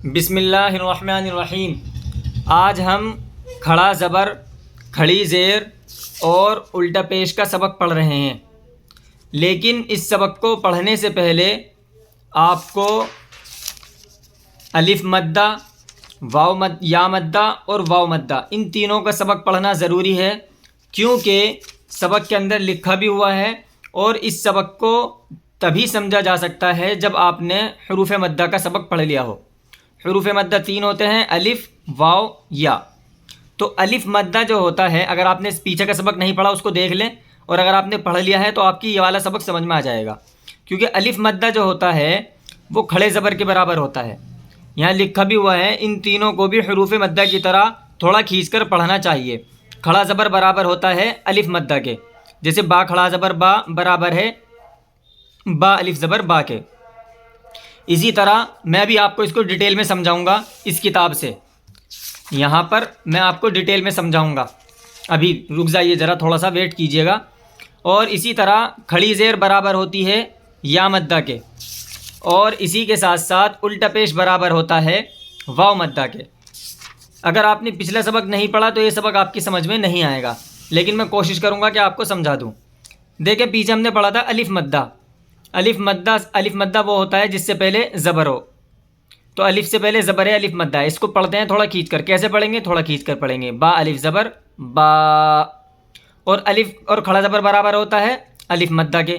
بسم اللہ الرحمن الرحیم۔ آج ہم کھڑا زبر، کھڑی زیر اور الٹا پیش کا سبق پڑھ رہے ہیں، لیکن اس سبق کو پڑھنے سے پہلے آپ کو الف مدہ، یا مدہ اور واو مدہ ان تینوں کا سبق پڑھنا ضروری ہے، کیونکہ سبق کے اندر لکھا بھی ہوا ہے اور اس سبق کو تبھی سمجھا جا سکتا ہے جب آپ نے حروف مدہ کا سبق پڑھ لیا ہو۔ حروف مدہ تین ہوتے ہیں، الف، واو، یا۔ تو الف مدہ جو ہوتا ہے، اگر آپ نے اس پیچھے کا سبق نہیں پڑھا اس کو دیکھ لیں، اور اگر آپ نے پڑھ لیا ہے تو آپ کی یہ والا سبق سمجھ میں آ جائے گا، کیونکہ الف مدہ جو ہوتا ہے وہ کھڑے زبر کے برابر ہوتا ہے۔ یہاں لکھا بھی ہوا ہے ان تینوں کو بھی حروف مدہ کی طرح تھوڑا کھینچ کر پڑھنا چاہیے۔ کھڑا زبر برابر ہوتا ہے الف مدہ کے، جیسے با کھڑا زبر با برابر ہے با الف زبر با کے۔ اسی طرح میں بھی آپ کو اس کو ڈیٹیل میں سمجھاؤں گا اس کتاب سے، یہاں پر میں آپ کو ڈیٹیل میں سمجھاؤں گا، ابھی رک جائیے ذرا، تھوڑا سا ویٹ کیجیے گا۔ اور اسی طرح کھڑی زیر برابر ہوتی ہے یا مدہ کے، اور اسی کے ساتھ ساتھ الٹا پیش برابر ہوتا ہے واو مدہ کے۔ اگر آپ نے پچھلا سبق نہیں پڑھا تو یہ سبق آپ کی سمجھ میں نہیں آئے گا، لیکن میں کوشش کروں گا کہ آپ کو سمجھا دوں۔ دیکھیں پیچھے ہم نے پڑھا تھا الف مدہ۔ الف مدہ وہ ہوتا ہے جس سے پہلے زبر ہو، تو الف سے پہلے زبر ہے، الف مدہ ہے۔ اس کو پڑھتے ہیں تھوڑا کھینچ کر، کیسے پڑھیں گے؟ تھوڑا کھینچ کر پڑھیں گے، با الف زبر با، اور الف اور کھڑا زبر برابر ہوتا ہے الف مدہ کے،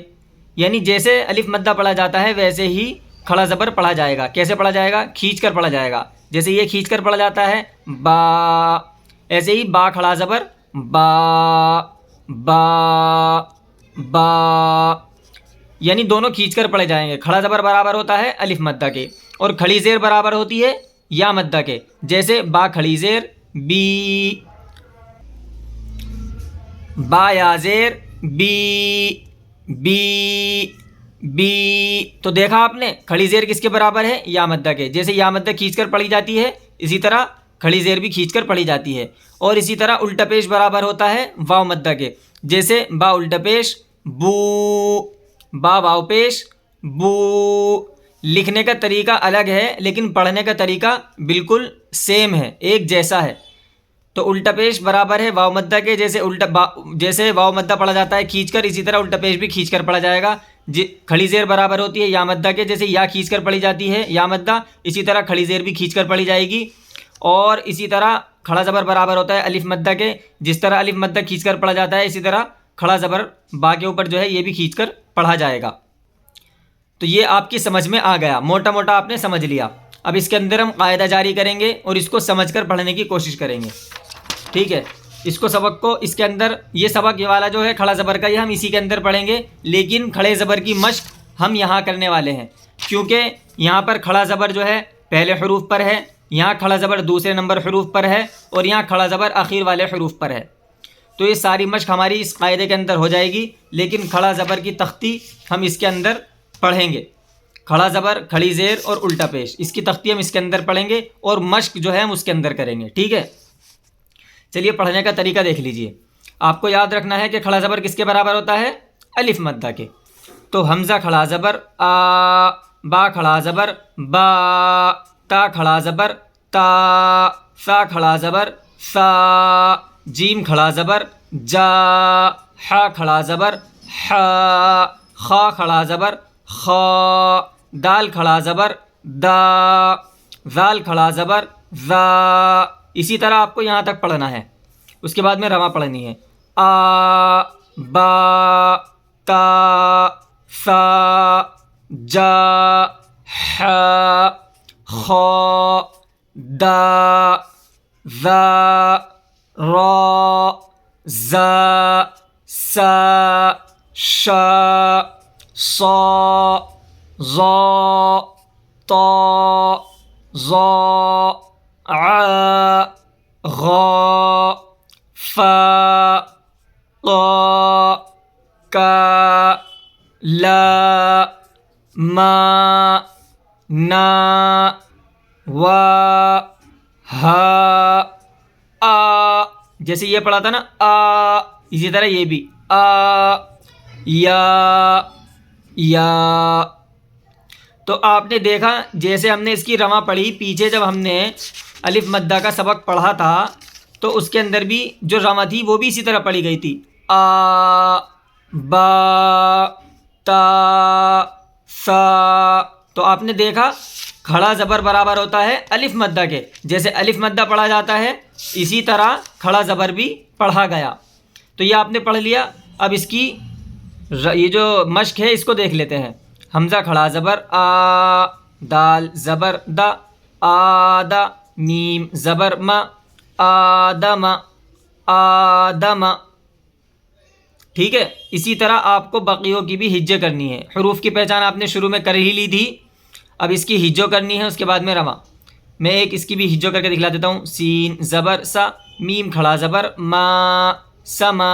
یعنی جیسے الف مدہ پڑھا جاتا ہے ویسے ہی کھڑا زبر پڑھا جائے گا۔ کیسے پڑھا جائے گا؟ کھینچ کر پڑھا جائے گا، جیسے یہ کھینچ کر پڑھا جاتا ہے با، ایسے ہی با کھڑا زبر با با با، یعنی دونوں کھینچ کر پڑھے جائیں گے۔ کھڑا زبر برابر ہوتا ہے الف مدہ کے، اور کھڑی زیر برابر ہوتی ہے یا مدہ کے، جیسے با کھڑی زیر بی، با یا زیر بی بی بی۔ تو دیکھا آپ نے کھڑی زیر کس کے برابر ہے؟ یا مدہ کے۔ جیسے یا مدہ کھینچ کر پڑھی جاتی ہے، اسی طرح کھڑی زیر بھی کھینچ کر پڑھی جاتی ہے۔ اور اسی طرح الٹا پیش برابر ہوتا ہے واو مدہ کے، جیسے با الٹا پیش بو، با واو پیش بو۔ لکھنے کا طریقہ الگ ہے لیکن پڑھنے کا طریقہ بالکل سیم ہے، ایک جیسا ہے۔ تو الٹا پیش برابر ہے واو مدہ کے، جیسے واو مدہ پڑھا جاتا ہے کھینچ کر، اسی طرح الٹا پیش بھی کھینچ کر پڑھا جائے گا۔ کھڑی زیر برابر ہوتی ہے یا مدہ کے، جیسے یا کھینچ کر پڑھی جاتی ہے یا مدہ، اسی طرح کھڑی زیر بھی کھینچ کر پڑھی جائے گی۔ اور اسی طرح کھڑا زبر برابر ہوتا ہے الف مدہ کے، جس طرح الف مدہ کھینچ کر پڑھا جاتا ہے اسی طرح کھڑا زبر با کے اوپر جو ہے یہ بھی کھینچ کر پڑھا جائے گا۔ تو یہ آپ کی سمجھ میں آ گیا، موٹا موٹا آپ نے سمجھ لیا۔ اب اس کے اندر ہم قاعدہ جاری کریں گے اور اس کو سمجھ کر پڑھنے کی کوشش کریں گے، ٹھیک ہے؟ سبق کو اس کے اندر، یہ سبق یہ والا جو ہے کھڑا زبر کا، یہ ہم اسی کے اندر پڑھیں گے، لیکن کھڑے زبر کی مشق ہم یہاں کرنے والے ہیں، کیونکہ یہاں پر کھڑا زبر جو ہے پہلے حروف پر ہے، یہاں کھڑا زبر دوسرے نمبر حروف پر ہے، اور یہاں کھڑا زبر آخر والے حروف پر ہے۔ تو یہ ساری مشق ہماری اس قاعدے کے اندر ہو جائے گی، لیکن کھڑا زبر کی تختی ہم اس کے اندر پڑھیں گے۔ کھڑا زبر، کھڑی زیر اور الٹا پیش، اس کی تختی ہم اس کے اندر پڑھیں گے، اور مشق جو ہے ہم اس کے اندر کریں گے، ٹھیک ہے؟ چلیے پڑھنے کا طریقہ دیکھ لیجئے۔ آپ کو یاد رکھنا ہے کہ کھڑا زبر کس کے برابر ہوتا ہے؟ الف مدہ کے۔ تو حمزہ کھڑا زبر آ، با کھڑا زبر با، تا کھڑا زبر تا، سا کھڑا زبر سا، جیم کھڑا زبر جا، حا کھڑا زبر حا، خا کھڑا زبر خا، دال کھڑا زبر دا، زال کھڑا زبر زا۔ اسی طرح آپ کو یہاں تک پڑھنا ہے، اس کے بعد میں رواں پڑھنی ہے۔ آ، با، تا، سا، جا، حا، خا، دا، زا، را، زا، سا، شا، صا، ظا، طا، ظا، عا، غا، فا، طا، کا، لا، ما، نا، وا، ہا، آ۔ جیسے یہ پڑھا تھا نا آ، اسی طرح یہ بھی آ، یا، تو آپ نے دیکھا جیسے ہم نے اس کی رواں پڑھی پیچھے جب ہم نے الف مدہ کا سبق پڑھا تھا تو اس کے اندر بھی جو رواں تھی وہ بھی اسی طرح پڑھی گئی تھی، آ با تا سا. تو آپ نے دیکھا کھڑا زبر برابر ہوتا ہے الف مدہ کے، جیسے الف مدہ پڑھا جاتا ہے اسی طرح کھڑا زبر بھی پڑھا گیا. تو یہ آپ نے پڑھ لیا. اب اس کی یہ جو مشق ہے اس کو دیکھ لیتے ہیں. حمزہ کھڑا زبر آ، دال زبر دا، آدا، میم زبر ما، آدم آدم. ٹھیک ہے، اسی طرح آپ کو بقیوں کی بھی ہجے کرنی ہے. حروف کی پہچان آپ نے شروع میں کر ہی لی تھی، اب اس کی ہجو کرنی ہے، اس کے بعد میں رواں. میں ایک اس کی بھی ہجو کر کے دکھلا دیتا ہوں. سین زبر سا، میم کھڑا زبر ما، سما،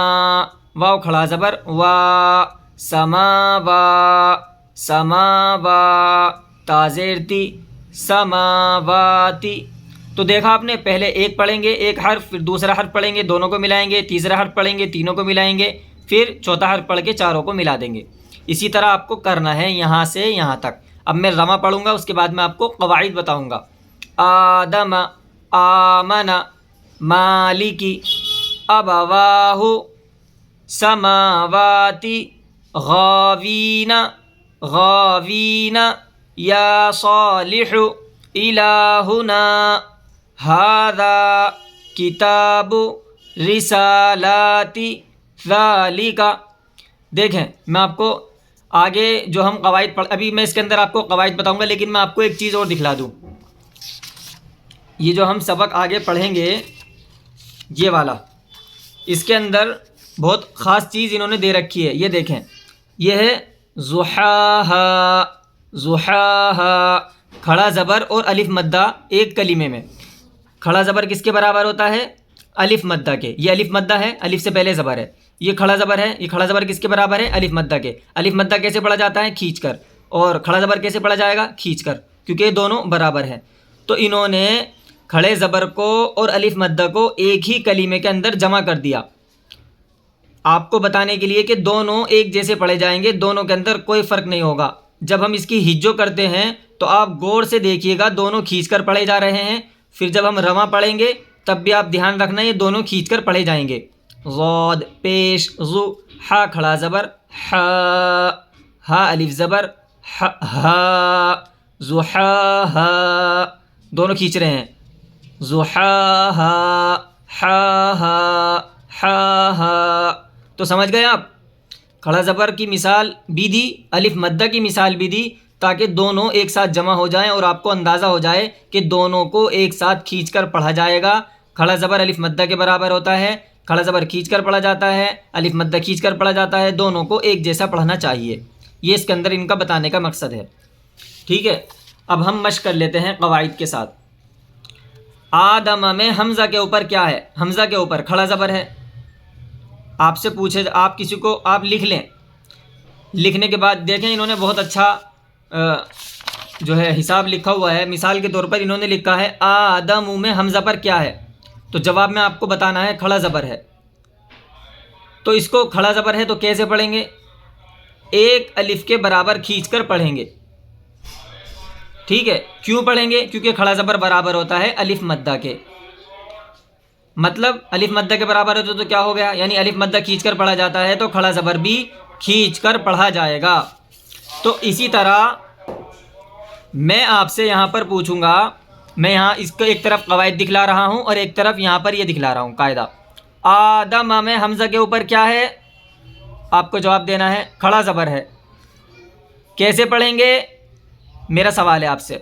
واو کھڑا زبر وا، سما وا، سما وا، تا زیر تی، سماواتی. تو دیکھا آپ نے، پہلے ایک پڑھیں گے ایک حرف، پھر دوسرا حرف پڑھیں گے دونوں کو ملائیں گے، تیسرا حرف پڑھیں گے تینوں کو ملائیں گے، پھر چوتھا حرف پڑھ کے چاروں کو ملا دیں گے. اسی طرح آپ کو کرنا ہے یہاں سے یہاں تک. اب میں رواں پڑھوں گا، اس کے بعد میں آپ کو قواعد بتاؤں گا. آدم، آمن، مالکی، ابواہ، سماواتی، غاوین، غاوین، یا صالح، الہنا، ھذا کتاب، رسالاتی، ذالک. دیکھیں میں آپ کو آگے جو ہم قواعد ابھی میں اس کے اندر آپ کو قواعد بتاؤں گا، لیکن میں آپ کو ایک چیز اور دکھلا دوں. یہ جو ہم سبق آگے پڑھیں گے یہ والا، اس کے اندر بہت خاص چیز انہوں نے دے رکھی ہے. یہ دیکھیں، یہ ہے ضحاہا، ضحاہا، کھڑا زبر اور الف مدہ ایک کلمے میں. کھڑا زبر کس کے برابر ہوتا ہے؟ الف مدہ کے. یہ الف مدہ ہے، الف سے پہلے زبر ہے. یہ کھڑا زبر ہے، یہ کھڑا زبر کس کے برابر ہے؟ الف مدہ کے. الف مدہ کیسے پڑھا جاتا ہے؟ کھینچ کر. اور کھڑا زبر کیسے پڑھا جائے گا؟ کھینچ کر، کیونکہ یہ دونوں برابر ہیں. تو انہوں نے کھڑے زبر کو اور الف مدہ کو ایک ہی کلمے کے اندر جمع کر دیا، آپ کو بتانے کے لیے کہ دونوں ایک جیسے پڑھے جائیں گے، دونوں کے اندر کوئی فرق نہیں ہوگا. جب ہم اس کی ہجو کرتے ہیں تو آپ غور سے دیکھیے گا، دونوں کھینچ کر پڑھے جا رہے ہیں. پھر جب ہم رواں پڑھیں گے تب بھی آپ دھیان رکھنا یہ دونوں کھینچ کر پڑھے جائیں گے. غاد پیش ذو، ہا کھڑا زبر ہا، ہا الف زبر ہا، ضحا ہا، دونوں کھینچ رہے ہیں. ضحا ہا، ہا ہا، ہا ہا. تو سمجھ گئے آپ؟ کھڑا زبر کی مثال بھی دی، الف مدہ کی مثال بھی دی، تاکہ دونوں ایک ساتھ جمع ہو جائیں اور آپ کو اندازہ ہو جائے کہ دونوں کو ایک ساتھ کھینچ کر پڑھا جائے گا. کھڑا زبر الف مدہ کے برابر ہوتا ہے، کھڑا زبر کھینچ کر پڑھا جاتا ہے، الف مدہ کھینچ کر پڑھا جاتا ہے، دونوں کو ایک جیسا پڑھنا چاہیے. یہ اس کے اندر ان کا بتانے کا مقصد ہے. ٹھیک ہے، اب ہم مشق کر لیتے ہیں قواعد کے ساتھ. آدم میں حمزہ کے اوپر کیا ہے؟ حمزہ کے اوپر کھڑا زبر ہے. آپ سے پوچھے، آپ کسی کو آپ لکھ لیں، لکھنے کے بعد دیکھیں انہوں نے بہت اچھا جو ہے حساب لکھا ہوا ہے. مثال کے طور پر انہوں نے لکھا ہے آدم میں حمزہ پر کیا ہے، تو جواب میں آپ کو بتانا ہے کھڑا زبر ہے. تو اس کو کھڑا زبر ہے تو کیسے پڑھیں گے؟ ایک الف کے برابر کھینچ کر پڑھیں گے. ٹھیک ہے، کیوں پڑھیں گے؟ کیونکہ کھڑا زبر برابر ہوتا ہے الف مدہ کے. مطلب الف مدہ کے برابر ہوتا تو کیا ہو گیا؟ یعنی الف مدہ کھینچ کر پڑھا جاتا ہے تو کھڑا زبر بھی کھینچ کر پڑھا جائے گا. تو اسی طرح میں آپ سے یہاں پر پوچھوں گا، میں یہاں اس کو ایک طرف قواعد دکھلا رہا ہوں اور ایک طرف یہاں پر یہ دکھلا رہا ہوں قاعدہ. آدم میں حمزہ کے اوپر کیا ہے؟ آپ کو جواب دینا ہے کھڑا زبر ہے. کیسے پڑھیں گے؟ میرا سوال ہے آپ سے.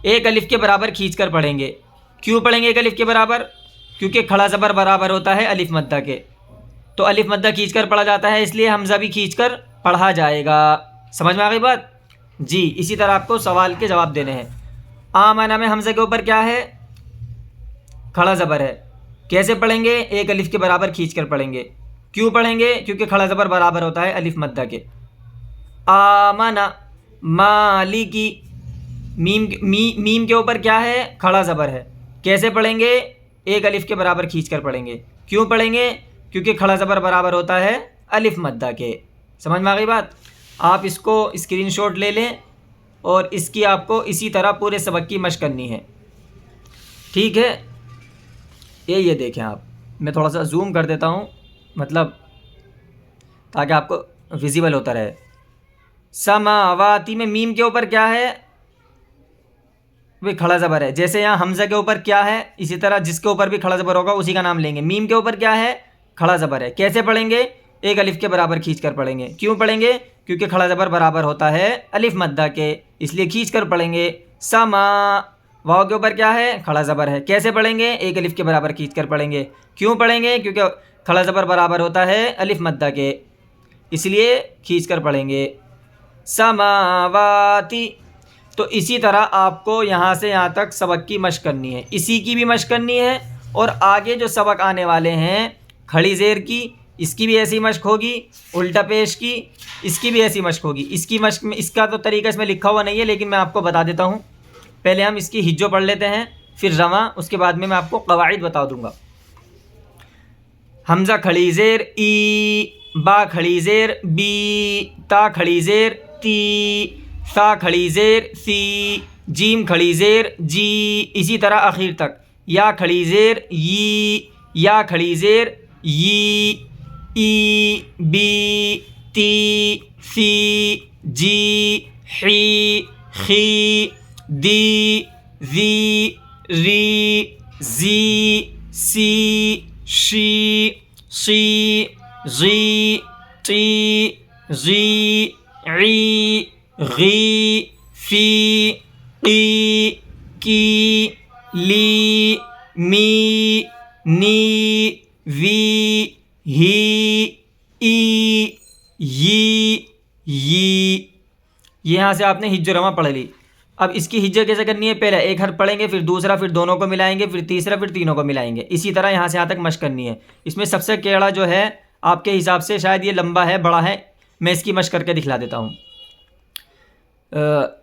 ایک الف کے برابر کھینچ کر پڑھیں گے. کیوں پڑھیں گے ایک الف کے برابر؟ کیونکہ کھڑا زبر برابر ہوتا ہے الف مدہ کے. تو الف مدہ کھینچ کر پڑھا جاتا ہے، اس لیے حمزہ بھی کھینچ کر پڑھا جائے گا. سمجھ میں آ گئی بات؟ جی، اسی طرح آپ کو سوال کے جواب دینے ہیں. آمنہ میں حمزہ کے اوپر کیا ہے؟ کھڑا زبر ہے. کیسے پڑھیں گے؟ ایک الف کے برابر کھینچ کر پڑھیں گے. کیوں پڑھیں گے؟ کیونکہ کھڑا زبر برابر ہوتا ہے الف مدہ کے. آمنہ مالکی، میم کے اوپر کیا ہے؟ کھڑا زبر ہے. کیسے پڑھیں گے؟ ایک الف کے برابر کھینچ کر پڑھیں گے. کیوں پڑھیں گے؟ کیونکہ کھڑا زبر برابر ہوتا ہے الف مدہ کے. سمجھ میں آ گئی بات؟ آپ اس کو اسکرین شاٹ لے لیں اور اس کی آپ کو اسی طرح پورے سبق کی مشق کرنی ہے. ٹھیک ہے. یہ دیکھیں آپ, میں تھوڑا سا زوم کر دیتا ہوں مطلب تاکہ آپ کو ویزیبل ہوتا رہے. سماواتی میں میم کے اوپر کیا ہے؟ وہ کھڑا زبر ہے. جیسے یہاں حمزہ کے اوپر کیا ہے, اسی طرح جس کے اوپر بھی کھڑا زبر ہوگا اسی کا نام لیں گے. میم کے اوپر کیا ہے؟ کھڑا زبر ہے. کیسے پڑھیں گے؟ ایک الف کے برابر کھینچ کر پڑھیں گے. کیوں پڑھیں گے؟ کیونکہ کھڑا زبر برابر ہوتا ہے الف مدہ کے, اس لیے کھینچ کر پڑھیں گے. سما, واو کے اوپر کیا ہے؟ کھڑا زبر ہے. کیسے پڑھیں گے؟ ایک الف کے برابر کھینچ کر پڑھیں گے. کیوں پڑھیں گے؟ کیونکہ کھڑا زبر برابر ہوتا ہے الف مدہ کے, اس لیے کھینچ کر پڑھیں گے. سماواتی. تو اسی طرح آپ کو یہاں سے یہاں تک سبق کی مشق کرنی ہے, اسی کی بھی مشق کرنی ہے, اور آگے جو سبق آنے والے ہیں کھڑی زیر کی, اس کی بھی ایسی مشق ہوگی. الٹا پیش کی, اس کی بھی ایسی مشق ہوگی. اس کی مشق میں, اس کا تو طریقہ اس میں لکھا ہوا نہیں ہے لیکن میں آپ کو بتا دیتا ہوں. پہلے ہم اس کی ہجو پڑھ لیتے ہیں, پھر رواں, اس کے بعد میں آپ کو قواعد بتا دوں گا. حمزہ کھڑی زیر ای, با کھڑی زیر بی, تا کھڑی زیر تی, سا کھڑی زیر سی, جیم کھڑی زیر جی, اسی طرح آخر تک. یا کھڑی زیر یی, یا کھڑی زیر یی, ای, بی, تی, سی, جی, حی, خی, دی, زی, ری, زی, سی, شی, شی, غی, ٹی, غی, عی, غی, فی, قی, کی, لی, می, نی, وی, ہی, ای, یی, یی. یہاں سے آپ نے ہج و رواں پڑھ لی. اب اس کی ہجہ کیسے کرنی ہے؟ پہلے ایک حرف پڑھیں گے, پھر دوسرا, پھر دونوں کو ملائیں گے, پھر تیسرا, پھر تینوں کو ملائیں گے. اسی طرح یہاں سے یہاں تک مشق کرنی ہے. اس میں سب سے کیڑا جو ہے آپ کے حساب سے شاید یہ لمبا ہے, بڑا ہے, میں اس کی مشق کر کے دکھلا دیتا ہوں.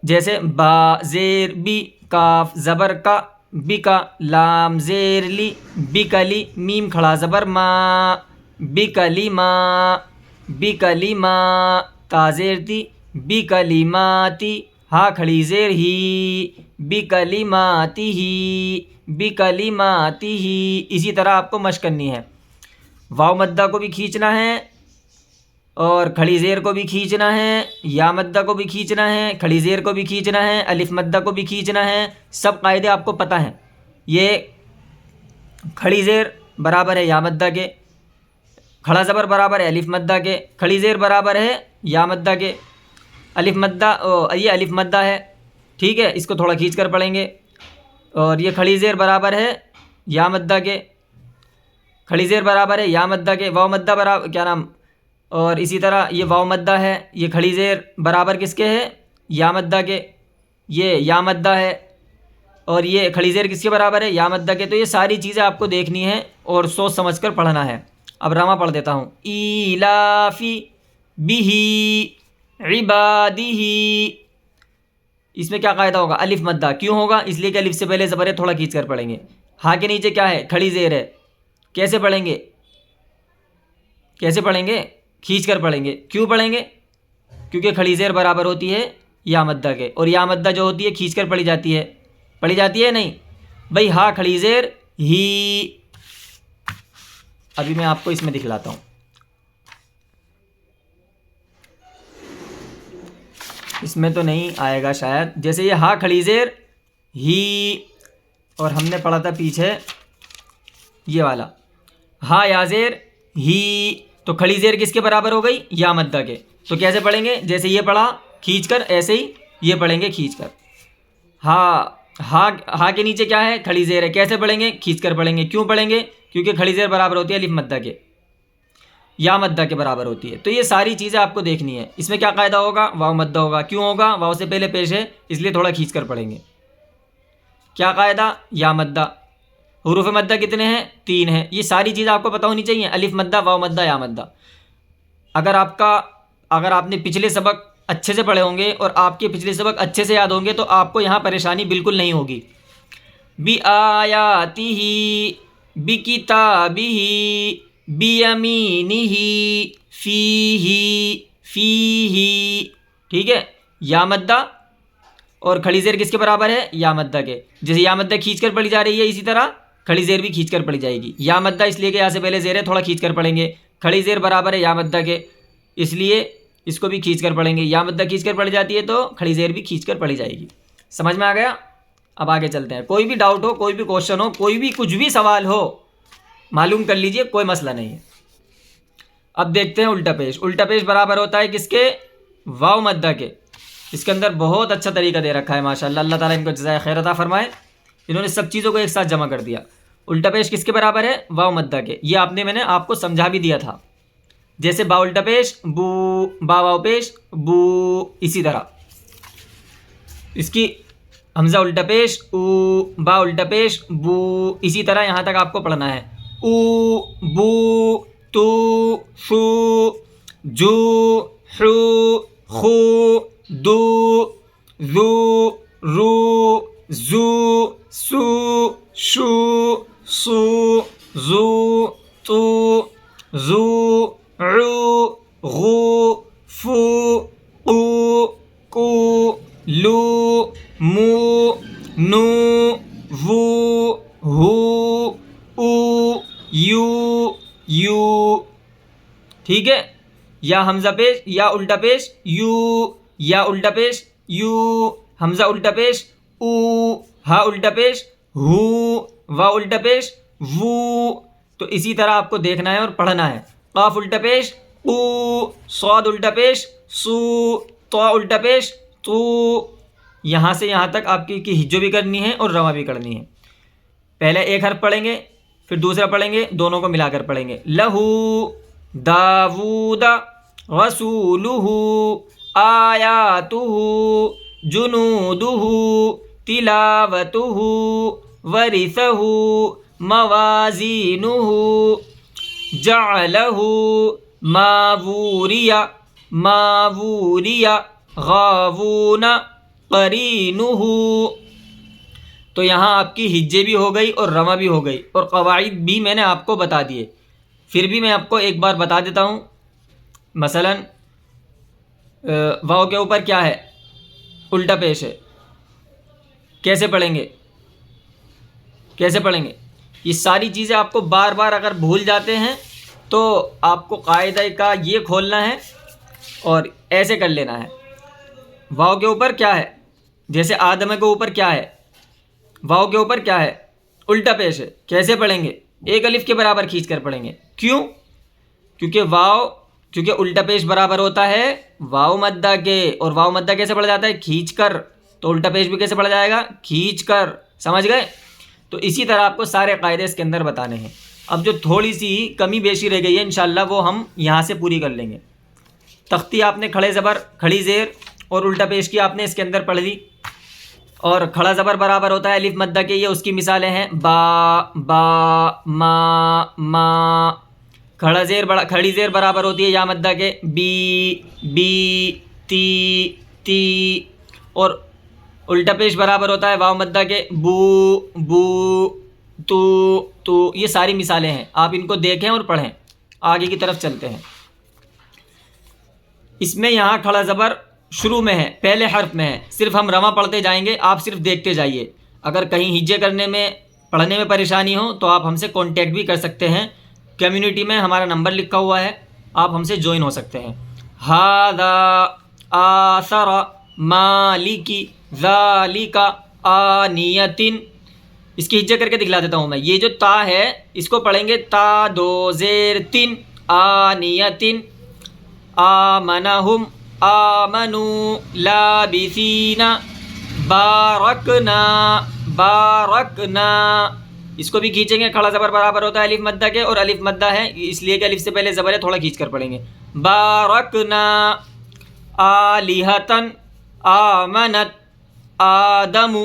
جیسے با زیر بی, کاف زبر کا, بی کا, لام زیر لی, بی کلی, میم کھڑا زبر ما, بی کلی ما, بی کلی ما, تا زیر تی, بی کلی ماتی, ہا کھڑی زیر ہی, بی کلی ماتی ہی, بی کلی ماتی ہی. اسی طرح آپ کو مشق کرنی ہے. واو مدہ کو بھی کھینچنا ہے, اور کھڑی زیر کو بھی کھینچنا ہے, یا مدہ کو بھی کھینچنا ہے, کھڑی زیر کو بھی کھینچنا ہے, الف مدہ کو بھی کھینچنا ہے. سب قاعدے آپ کو پتہ ہیں. یہ کھڑی زیر برابر ہے یا مدہ کے, کھڑا زبر برابر ہے الف مدہ کے, کھڑی زیر برابر ہے یا مدہ کے, الف مدہ, یہ الف مدہ ہے. ٹھیک ہے, اس کو تھوڑا کھینچ کر پڑھیں گے. اور یہ کھڑی زیر برابر ہے یا مدہ کے, کھڑی زیر برابر ہے یا مدہ کے, واو مدہ برابر کیا نام, اور اسی طرح یہ واو مدہ ہے, یہ کھڑی زیر برابر کس کے ہے؟ یا مدہ کے, یہ یا مدہ ہے, اور یہ کھڑی زیر کس کے برابر ہے؟ یا مدہ کے. تو یہ ساری چیزیں آپ کو دیکھنی ہیں اور سوچ سمجھ کر پڑھنا ہے. اب رواں پڑھ دیتا ہوں. ایلافی بہی عبادہی. اس میں کیا قاعدہ ہوگا؟ الف مدہ. کیوں ہوگا؟ اس لیے کہ الف سے پہلے زبر ہے, تھوڑا کھینچ کر پڑھیں گے. ہاں کے نیچے کیا ہے؟ کھڑی زیر ہے. کیسے پڑھیں گے؟ کیسے پڑھیں گے؟ کھینچ کر پڑھیں گے. کیوں پڑھیں گے؟ کیونکہ کھڑی زیر برابر ہوتی ہے یا مدہ کے, اور یا مدہ جو ہوتی ہے کھینچ کر پڑھی جاتی ہے. پڑھی جاتی ہے نہیں بھائی. ہاں کھڑی زیر ہی. ابھی میں آپ کو اس میں دکھلاتا ہوں. اس میں تو نہیں آئے گا شاید. جیسے یہ ہاں کھڑی زیر ہی, اور ہم نے پڑھا تھا پیچھے یہ والا ہاں یا زیر ہی, تو کھڑی زیر کس کے برابر ہو گئی؟ یا مدہ کے. تو کیسے پڑھیں گے؟ جیسے یہ پڑھا کھینچ کر, ایسے ہی یہ پڑھیں گے کھینچ کر. ہاں کے نیچے کیا ہے؟ کھڑی زیر ہے. کیسے پڑھیں گے؟ کھینچ کر پڑھیں گے. کیوں پڑھیں گے؟ کیونکہ کھڑی زیر برابر ہوتی ہے الف مدہ کے, یا مدہ کے برابر ہوتی ہے. تو یہ ساری چیزیں آپ کو دیکھنی ہے. اس میں کیا قاعدہ ہوگا؟ واو مدہ ہوگا. کیوں ہوگا؟ واو سے پہلے پیش ہے اس لیے تھوڑا کھینچ کر پڑھیں گے. کیا قاعدہ؟ یا مدہ. حروف مدہ کتنے ہیں؟ 3 ہیں. یہ ساری چیزیں آپ کو پتہ ہونی چاہیے. الف مدہ, واو مدہ, یا مدہ. اگر آپ نے پچھلے سبق اچھے سے پڑھے ہوں گے اور آپ کے پچھلے سبق اچھے سے یاد ہوں گے تو آپ کو یہاں پریشانی بالکل نہیں ہوگی. بِآیَاتِهِ بِکِتَابِهِ بِیَمِینِهِ فِیہِ. ٹھیک ہے. یا مدہ اور کھڑی زیر کس کے برابر ہے؟ یا مدہ کے. جیسے یا مدہ کھینچ کر پڑھی جا رہی ہے اسی طرح کھڑی زیر بھی کھینچ کر پڑھی جائے گی. یا مدہ اس لیے کہ یہاں سے پہلے زیر ہے تھوڑا کھینچ کر پڑھیں گے. کھڑی زیر برابر ہے یا مدہ کے اس لیے اس کو بھی کھینچ کر پڑھیں گے. یا مدہ کھینچ کر پڑھی جاتی ہے تو کھڑی زیر بھی کھینچ کر پڑھی جائے گی. سمجھ میں آ گیا؟ اب آگے چلتے ہیں. کوئی بھی ڈاؤٹ ہو، کوئی بھی کوشچن ہو، کوئی بھی کچھ بھی سوال ہو معلوم کر لیجئے، کوئی مسئلہ نہیں ہے. اب دیکھتے ہیں الٹا پیش. الٹا پیش برابر ہوتا ہے کس کے؟ واو مدہ کے. اس کے اندر بہت اچھا طریقہ دے رکھا ہے ماشاءاللہ. اللہ تعالیٰ ان کو جزائے خیر عطا فرمائے. انہوں نے سب چیزوں کو ایک ساتھ جمع کر دیا. الٹا پیش کس کے برابر ہے؟ واو مدہ کے. یہ میں نے آپ کو سمجھا بھی دیا تھا. جیسے با الٹا پیش بو، با واو پیش بو، اسی طرح اس کی حمزہ الٹا پیش او، با الٹا پیش بو، اسی طرح یہاں تک آپ کو پڑھنا ہے. او، بو، تو، شو، جو، حو، خو، دو، زو، رو، زو، سو، شو، سو، زو، تو، زو، عو، غو، فو، قو، کو، لو، مو، نو، وو، ہو، او، یو، یو. ٹھیک ہے. یا حمزہ پیش یا الٹا پیش یو، یا الٹا پیش یو، حمزہ الٹا پیش او، ہا الٹا پیش ہو، وا الٹا پیش وو. تو اسی طرح آپ کو دیکھنا ہے اور پڑھنا ہے. قاف الٹا پیش او، صاد الٹا پیش سو، طا الٹا پیش تو. یہاں سے یہاں تک آپ کی ہجو بھی کرنی ہے اور رواں بھی کرنی ہے. پہلے ایک حرف پڑھیں گے پھر دوسرا پڑھیں گے، دونوں کو ملا کر پڑھیں گے. لہو داود رسولہ آیاتہ جنودہ تلاوتہ ورثہ موازینہ جعلہ ماووریہ غاوون قرینہ. تو یہاں آپ کی ہجے بھی ہو گئی اور رواں بھی ہو گئی اور قواعد بھی میں نے آپ کو بتا دیے. پھر بھی میں آپ کو ایک بار بتا دیتا ہوں. مثلا واو کے اوپر کیا ہے؟ الٹا پیش ہے. کیسے پڑھیں گے؟ یہ ساری چیزیں آپ کو بار بار اگر بھول جاتے ہیں تو آپ کو قاعدہ کا یہ کھولنا ہے اور ایسے کر لینا ہے. واو کے اوپر کیا ہے؟ جیسے آدم کے اوپر کیا ہے؟ واو کے اوپر کیا ہے؟ الٹا پیش ہے. کیسے پڑھیں گے؟ ایک الف کے برابر کھینچ کر پڑھیں گے. کیوں؟ کیونکہ الٹا پیش برابر ہوتا ہے واو مدہ کے. اور واو مدہ کیسے پڑھا جاتا ہے؟ کھینچ کر. تو الٹا پیش بھی کیسے پڑھا جائے گا؟ کھینچ کر. سمجھ گئے؟ تو اسی طرح آپ کو سارے قاعدے اس کے اندر بتانے ہیں. اب جو تھوڑی سی کمی بیشی رہ گئی ہے انشاءاللہ وہ ہم یہاں سے پوری کر لیں گے. تختی آپ نے کھڑے زبر، کھڑی زیر اور الٹا پیش کی آپ نے اس کے اندر پڑھ لی. اور کھڑا زبر برابر ہوتا ہے الف مدہ کے. یہ اس کی مثالیں ہیں با، ما. کھڑی زیر برابر ہوتی ہے یا مدہ کے بی، تی. اور الٹا پیش برابر ہوتا ہے واو مدہ کے بو، تو. یہ ساری مثالیں ہیں. آپ ان کو دیکھیں اور پڑھیں. آگے کی طرف چلتے ہیں. اس میں یہاں کھڑا زبر شروع میں ہے، پہلے حرف میں ہے. صرف ہم رواں پڑھتے جائیں گے، آپ صرف دیکھتے جائیے. اگر کہیں ہجے کرنے میں پڑھنے میں پریشانی ہو تو آپ ہم سے کانٹیکٹ بھی کر سکتے ہیں. کمیونٹی میں ہمارا نمبر لکھا ہوا ہے، آپ ہم سے جوائن ہو سکتے ہیں. ھذا آثر مالکی ذالک آنیۃ. اس کی ہجے کر کے دکھلا دیتا ہوں میں. یہ جو تا ہے اس کو پڑھیں گے تا دو زیر تین آنیۃ. آمنہم آمنوا لابثین بارکنا. اس کو بھی کھینچیں گے. کھڑا زبر برابر ہوتا ہے الف مدہ کے اور الف مدہ ہے اس لیے کہ الف سے پہلے زبر ہے، تھوڑا کھینچ کر پڑھیں گے. بارکنا آلہۃ آمنت آدم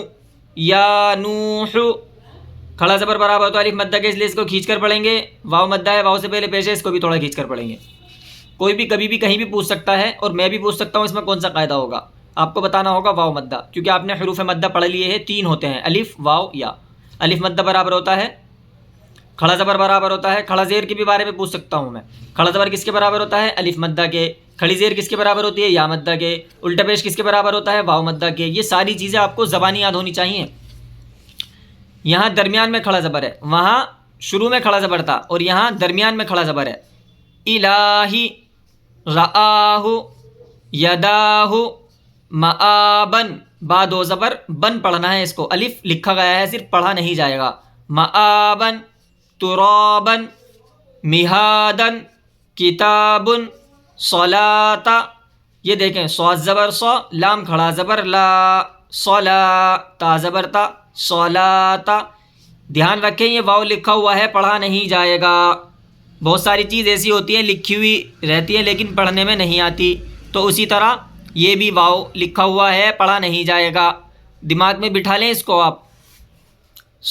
یا نوح. کھڑا زبر برابر ہوتا ہے الف مدہ کے اس لیے اس کو کھینچ کر پڑھیں گے. واو مدہ ہے، واو سے پہلے پیش ہے، اس کو بھی تھوڑا کھینچ کر پڑھیں گے. کوئی بھی کبھی بھی کہیں بھی پوچھ سکتا ہے اور میں بھی پوچھ سکتا ہوں اس میں کون سا قاعدہ ہوگا. آپ کو بتانا ہوگا واو مدہ، کیونکہ آپ نے حروف مدہ پڑھ لیے ہیں. 3 ہوتے ہیں، الف، واو، یا. الف مدہ برابر ہوتا ہے، کھڑا زبر برابر ہوتا ہے. کھڑا زیر کے بھی بارے میں پوچھ سکتا ہوں میں. کھڑا زبر کس کے برابر ہوتا ہے؟ الف مدہ کے. کھڑی زیر کس کے برابر ہوتی ہے؟ یا مدہ کے. الٹا پیش کس کے برابر ہوتا ہے؟ واو مدہ کے. یہ ساری چیزیں آپ کو زبانی یاد ہونی چاہیے. یہاں درمیان میں کھڑا زبر ہے، وہاں شروع میں کھڑا زبر تھا، اور یہاں درمیان میں کھڑا زبر ہے. الہی، رآہ، یداہ، مآبن. با دو زبر، بن پڑھنا ہے اس کو. الف لکھا گیا ہے صرف، پڑھا نہیں جائے گا. مآبن، ترابن، مہادن، کتابن، صلاتا. یہ دیکھیں، صاد زبر صا، لام کھڑا زبر لا، صلا، تا زبر تا، صلاتا. دھیان رکھیں یہ واو لکھا ہوا ہے، پڑھا نہیں جائے گا. بہت ساری چیز ایسی ہوتی ہیں لکھی ہوئی رہتی ہے لیکن پڑھنے میں نہیں آتی، تو اسی طرح یہ بھی واو لکھا ہوا ہے، پڑھا نہیں جائے گا. دماغ میں بٹھا لیں اس کو آپ.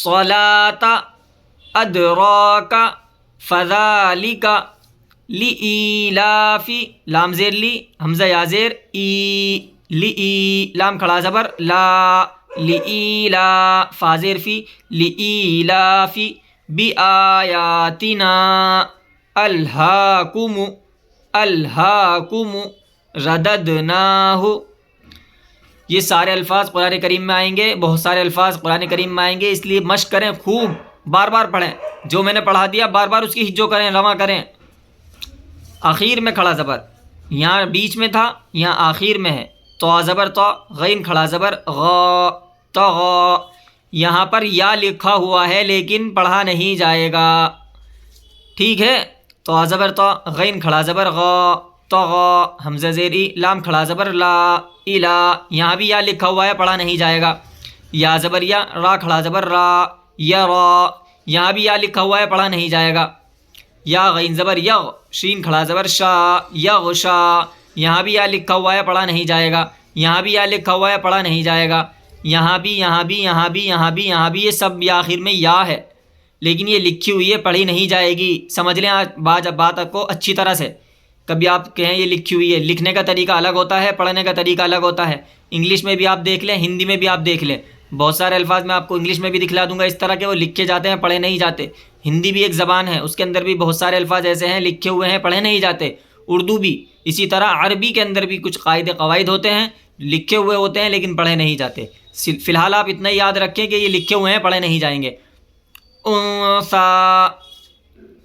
صلاتا، ادراکا، فذالکا، لإیلافی، لام زیر لی، حمزہ یا زیر ای، لی، لام کھڑا زبر لا، لإیلا، فا زیر فی، لإیلافی، بآیاتنا، الہاکم، الہاکم، رددناہ. یہ سارے الفاظ قرآن کریم میں آئیں گے، بہت سارے الفاظ قرآن کریم میں آئیں گے، اس لیے مشق کریں خوب، بار بار پڑھیں. جو میں نے پڑھا دیا بار بار اس کی ہجو کریں، رواں کریں. آخر میں کھڑا زبر، یہاں بیچ میں تھا، یہاں آخر میں ہے. تو زبر تو، غین کھڑا زبر غا، طغا. یہاں پر یا لکھا ہوا ہے لیکن پڑھا نہیں جائے گا، ٹھیک ہے. تو زبر تو، غین کھڑا زبر غا، طغا، حمزہ زیر ای، لام کھڑا زبر لا، الا. یہاں بھی یا لکھا ہوا ہے، پڑھا نہیں جائے گا. یا زبر یا، را کھڑا زبر را، یا را. یہاں بھی یا لکھا ہوا ہے، پڑھا نہیں جائے گا. یا غین زبر یغ، شین کھڑا زبر شا، یغشا. یہاں بھی یا لکھا ہوا ہے، پڑھا نہیں جائے گا. یہاں بھی یا لکھا ہوا ہے، پڑھا نہیں جائے گا. یہاں بھی، یہاں بھی، یہاں بھی، یہاں بھی، یہاں بھی، یہ سب یا آخر میں یا ہے لیکن یہ لکھی ہوئی ہے، پڑھی نہیں جائے گی. سمجھ لیں آج بات کو اچھی طرح سے. کبھی آپ کہیں یہ لکھی ہوئی ہے، لکھنے کا طریقہ الگ ہوتا ہے، پڑھنے کا طریقہ الگ ہوتا ہے. انگلش میں بھی آپ دیکھ لیں، ہندی میں بھی آپ دیکھ لیں. بہت سارے الفاظ میں آپ کو انگلش میں بھی دکھلا دوں گا اس طرح کے، وہ لکھے جاتے ہیں، پڑھے نہیں جاتے. ہندی بھی ایک زبان ہے، اس کے اندر بھی بہت سارے الفاظ ایسے ہیں لکھے ہوئے ہیں، پڑھے نہیں جاتے. اردو بھی اسی طرح. عربی کے اندر بھی کچھ قاعدے قواعد ہوتے ہیں، لکھے ہوئے ہوتے ہیں لیکن پڑھے نہیں جاتے. فی الحال آپ اتنا یاد رکھیں کہ یہ لکھے ہوئے ہیں، پڑھے نہیں جائیں گے. انثا،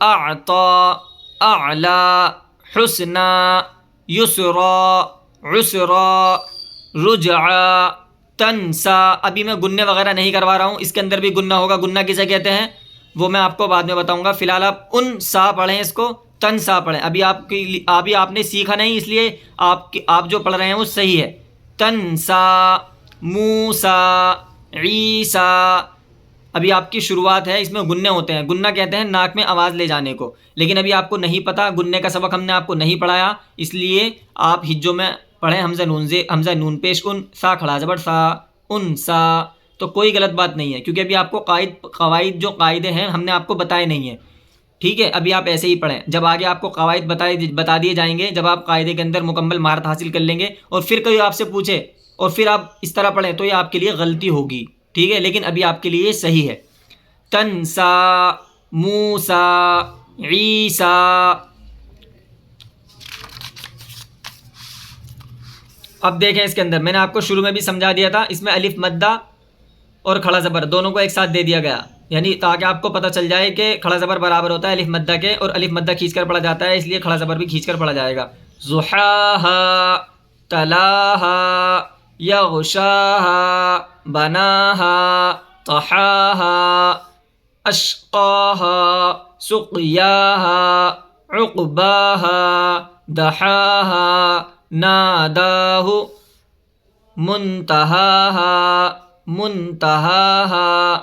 اعطا، اعلی، حسنا، یسرا، عسرا، رجعا، تنسا. ابھی میں گننے وغیرہ نہیں کروا رہا ہوں، اس کے اندر بھی گننا ہوگا. گننا کسے کہتے ہیں وہ میں آپ کو بعد میں بتاؤں گا. فی الحال آپ ان سا پڑھیں، اس کو تن سا پڑھیں. ابھی آپ نے سیکھا نہیں، اس لیے آپ جو پڑھ رہے ہیں وہ صحیح ہے. تنسا، موسا، عیسیٰ. ابھی آپ کی شروعات ہے، اس میں گننے ہوتے ہیں. گننا کہتے ہیں ناک میں آواز لے جانے کو، لیکن ابھی آپ کو نہیں پتہ، گننے کا سبق ہم نے آپ کو نہیں پڑھایا، اس لیے آپ ہجوں میں پڑھیں. حمزہ نون پیش ان، سا کھڑا زبر سا، ان سا. تو کوئی غلط بات نہیں ہے، کیونکہ ابھی آپ کو قواعد جو قاعدے ہیں ہم نے آپ کو بتائے نہیں ہیں، ٹھیک ہے. ابھی آپ ایسے ہی پڑھیں، جب آگے آپ کو قواعد بتا دیے جائیں گے، جب آپ قاعدے کے اندر مکمل مہارت حاصل کر لیں گے اور پھر کوئی آپ سے پوچھے اور پھر آپ اس طرح پڑھیں تو یہ آپ کے لیے غلطی ہوگی، ٹھیک ہے. لیکن ابھی آپ کے لیے صحیح ہے. تنسا، موسا، عیسیٰ. اب دیکھیں اس کے اندر میں نے آپ کو شروع میں بھی سمجھا دیا تھا، اس میں الف مدہ اور کھڑا زبر دونوں کو ایک ساتھ دے دیا گیا، یعنی تاکہ آپ کو پتہ چل جائے کہ کھڑا زبر برابر ہوتا ہے الف مدہ کے، اور الف مدہ کھینچ کر پڑھا جاتا ہے، اس لیے کھڑا زبر بھی کھینچ کر پڑھا جائے گا. ضحاہا، تلاہا، یغشاہا، بناہا، طحاہا، اشقاہا، سقیاہا، عقباہا، دحاہا، ناداہ، منتہاہا، منتہاہا،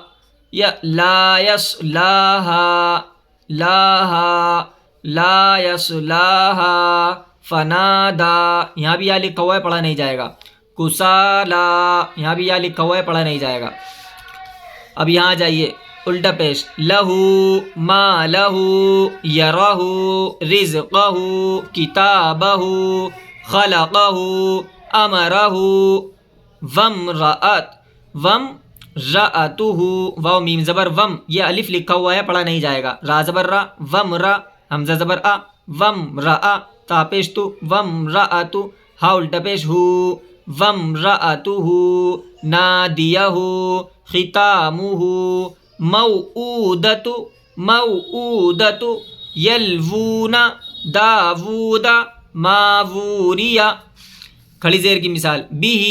لا یصلاہا، لاہا، لا یصلاہا، فنادا. یہاں بھی یا لکھا ہوا ہے، پڑھا نہیں جائے گا. کسالا، یہاں بھی یا لکھا ہوا ہے، پڑھا نہیں جائے گا. اب یہاں جائیے الٹا پیش. لہو، ما لہو، یرہ، رزقہ، کتابہ، خلقہ، امرہ، ومرأت، ومرأتہ. واو میم زبر وم، یہ الف لکھا ہوا ہے، پڑھا نہیں جائے گا. را زبر را، ومرا، حمزہ زبر آ، ومرأ، تا پیش تو، وامرأتو ہا الٹا پیش ہو، وامرأتہ نادیہ ختامہ موعودۃ موعودۃ یلوون داوود ماووریہ. کھڑی زیر کی مثال بہ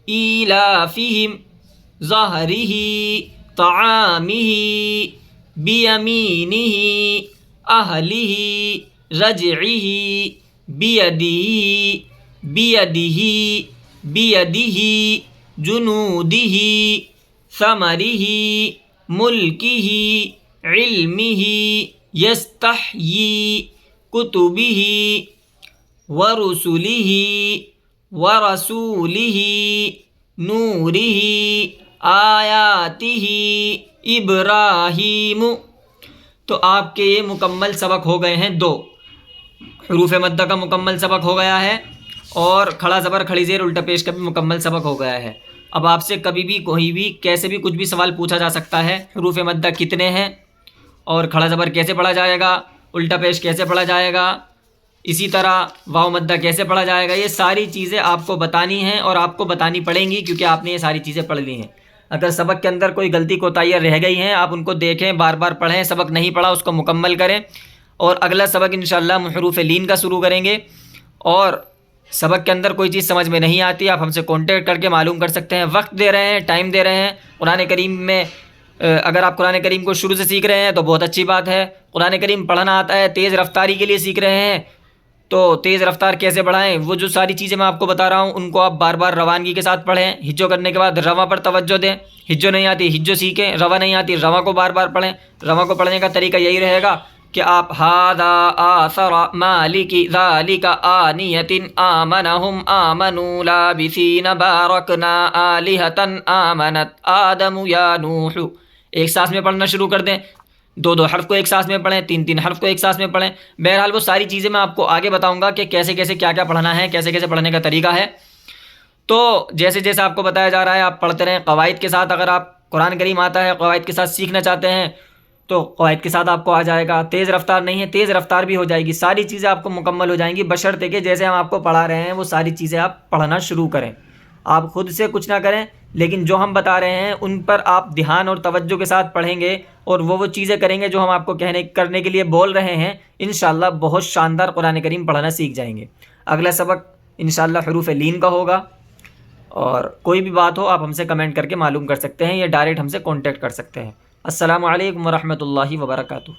ایلافہم ظہرہ طعامہ بیمینہ اہلہ رجعہ بیدہ جنودہ ثمرہ ملکہ علمہ یستحیی کتبہ ورسلہ ورسولہ نورہ آیاتہ ابراہیم. تو آپ کے یہ مکمل سبق ہو گئے ہیں 2. حروف مدہ کا مکمل سبق ہو گیا ہے اور کھڑا زبر کھڑی زیر الٹا پیش کا بھی مکمل سبق ہو گیا ہے. اب آپ سے کبھی بھی کوئی بھی کیسے بھی کچھ بھی سوال پوچھا جا سکتا ہے. حروف مدہ کتنے ہیں اور کھڑا زبر کیسے پڑھا جائے گا، الٹا پیش کیسے پڑھا جائے گا، اسی طرح واو مدہ کیسے پڑھا جائے گا، یہ ساری چیزیں آپ کو بتانی ہیں اور آپ کو بتانی پڑیں گی کیونکہ آپ نے یہ ساری چیزیں پڑھ لی ہیں. اگر سبق کے اندر کوئی غلطی کوتاہیاں رہ گئی ہیں آپ ان کو دیکھیں، بار بار پڑھیں. سبق نہیں پڑھا اس کو مکمل کریں اور اگلا سبق انشاءاللہ حروف لین کا شروع کریں گے. اور سبق کے اندر کوئی چیز سمجھ میں نہیں آتی آپ ہم سے کانٹیکٹ کر کے معلوم کر سکتے ہیں. وقت دے رہے ہیں، ٹائم دے رہے ہیں. قرآن کریم میں اگر آپ قرآن کریم کو شروع سے سیکھ رہے ہیں تو بہت اچھی بات ہے. قرآن کریم پڑھنا آتا ہے، تیز رفتاری کے لیے سیکھ رہے ہیں تو تیز رفتار کیسے بڑھائیں، وہ جو ساری چیزیں میں آپ کو بتا رہا ہوں ان کو آپ بار بار روانگی کے ساتھ پڑھیں. ہجو کرنے کے بعد رواں پر توجہ دیں. ہجو نہیں آتی ہجو سیکھیں، رواں نہیں آتی رواں کو بار بار پڑھیں. رواں کو پڑھنے کا طریقہ یہی رہے گا کہ آپ ھذا آثر مالک ذالک آنیۃ آمنہم آمنوا لابثین بارکنا آلہۃ آمنت آدم یا نوح. ایک سانس میں پڑھنا شروع کر دیں. 2 حرف کو ایک سانس میں پڑھیں، 3 حرف کو ایک سانس میں پڑھیں. بہرحال وہ ساری چیزیں میں آپ کو آگے بتاؤں گا کہ کیسے کیسے کیا کیا پڑھنا ہے، کیسے کیسے پڑھنے کا طریقہ ہے. تو جیسے جیسے آپ کو بتایا جا رہا ہے آپ پڑھتے رہیں قواعد کے ساتھ. اگر آپ قرآن کریم آتا ہے قواعد کے ساتھ سیکھنا چاہتے ہیں تو قواعد کے ساتھ آپ کو آ جائے گا. تیز رفتار نہیں ہے، تیز رفتار بھی ہو جائے گی. ساری چیزیں آپ کو مکمل ہو جائیں گی بشرطے کہ جیسے ہم آپ کو پڑھا رہے ہیں وہ ساری چیزیں آپ پڑھنا شروع کریں. آپ خود سے کچھ نہ کریں لیکن جو ہم بتا رہے ہیں ان پر آپ دھیان اور توجہ کے ساتھ پڑھیں گے اور وہ چیزیں کریں گے جو ہم آپ کو کرنے کے لیے بول رہے ہیں. انشاءاللہ بہت شاندار قرآن کریم پڑھنا سیکھ جائیں گے. اگلا سبق انشاءاللہ حروف لین کا ہوگا. اور کوئی بھی بات ہو آپ ہم سے کمنٹ کر کے معلوم کر سکتے ہیں یا ڈائریکٹ ہم سے کانٹیکٹ کر سکتے ہیں. السلام علیکم ورحمۃ اللہ وبرکاتہ.